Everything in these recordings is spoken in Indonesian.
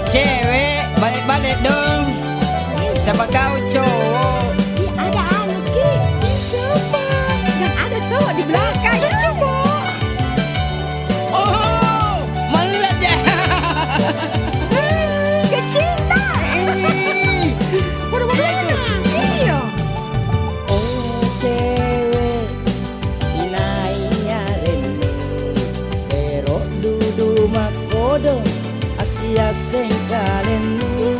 Cewek, balik-balik dong. Sama kau cowok. Ada anu Ki, coba. Yang ada cowok di belakang. Coba. Oh, melihat ya. Kecinta. Bagaimana? Iya. Oh cewek, inainya rene, pero dudu makodo, asia sengkalenu.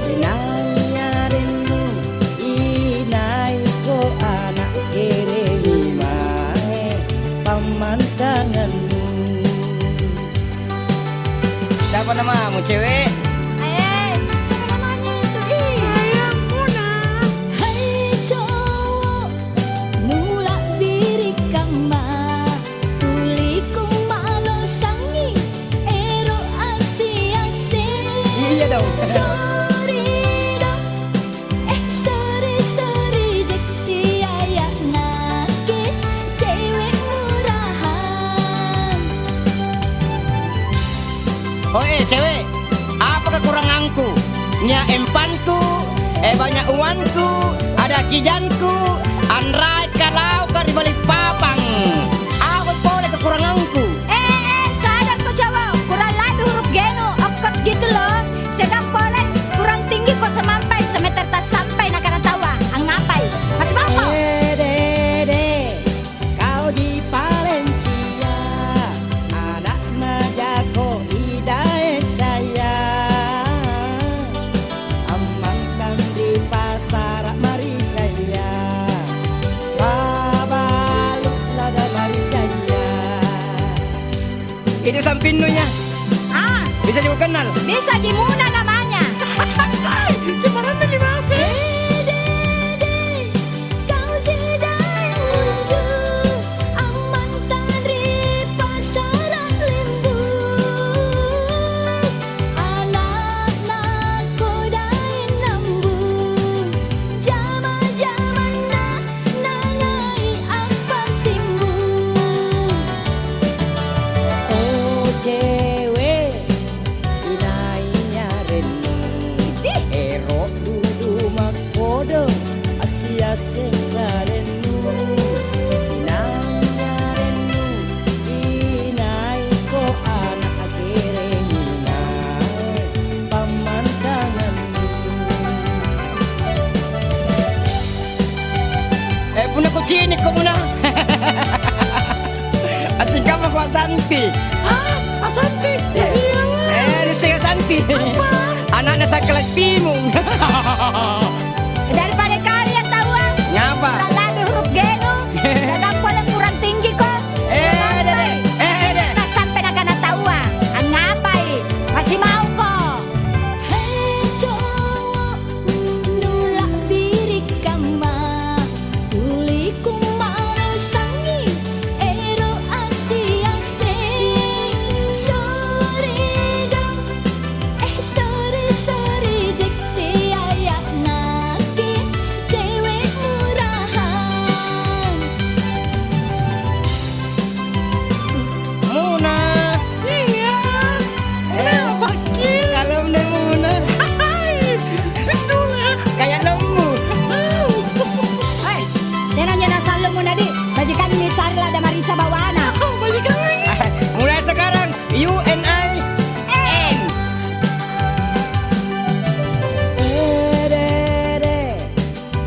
Inainya rene, inai ko anak kere mae, pamantanganmu. Siapa namamu cewek? Siapa namanya itu? Saya Muna. Hai cowok, nulak diri kama, tuliku malo sangi, ero asi-asi. Iya dong. Sorry dong, sorry jadi ayak ngake, cewek murahan. Oh cewek, apa kekuranganku? Nya empanku, banyak uanku, ada kijanku, andrai kalau kau di balik papang. Apa boleh kekuranganku? Sadar kok cowok, kurang lalu huruf geno, okot gitu loh. Sedang boleh, kurang tinggi kok semampai, semeter tak sampai nak kena tawa, ngapai? Masih mau kok? Dede, kau di Valencia, anak majako hidayah caya. Amankan di pasar Maricaya, babaluk lada Maricaya. Itu sampinunya, bisa juga kenal. Bisa gimana namanya? Cepetan dari mana? Kau tidak lucu, aman dari pasaran lembu. Anak nakodain nambung, jama-jama nangai apa simbu. Oh cewek, inainya rene, ero dudu makodo, asia sengkalenu. Inainya rene, inai ko anak kere inai, pamantanganmu. Punya kucing ko muna. Asing ka mo ko Santi. Asanti. Ini saya Santi. Anaknya sa kelas timung. Daripada kalian tahu Ngapa? kurang lalu huruf geno, sedang boleh kurang tinggi kok. Dede. Nah sampai nak kena tahu ngapai? Masih mau kok? Hei cowok, nulak diri kama, tuliku mau sangi, ero asi-asi. Sorry dong, sorry jadi ayak ngaki, cewek murahan. Muna. Iya. Kenapa Ki? Kalem deh Muna. Kayak lembu. Hei, dengannya nasa lu muna di. Bajikan misarlah ada Marisa bawana. Bajikan lagi. Mulai sekarang UNI N. Dede,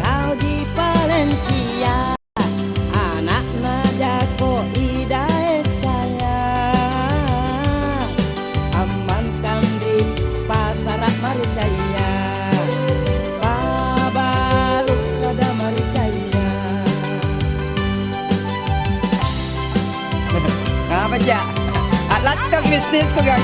kau di Valencia, anak najako hidayah caya. Amankan di pasar Maricaya, babaluk lada Maricaya. Apa aja? Alat ke bisnis ko gang.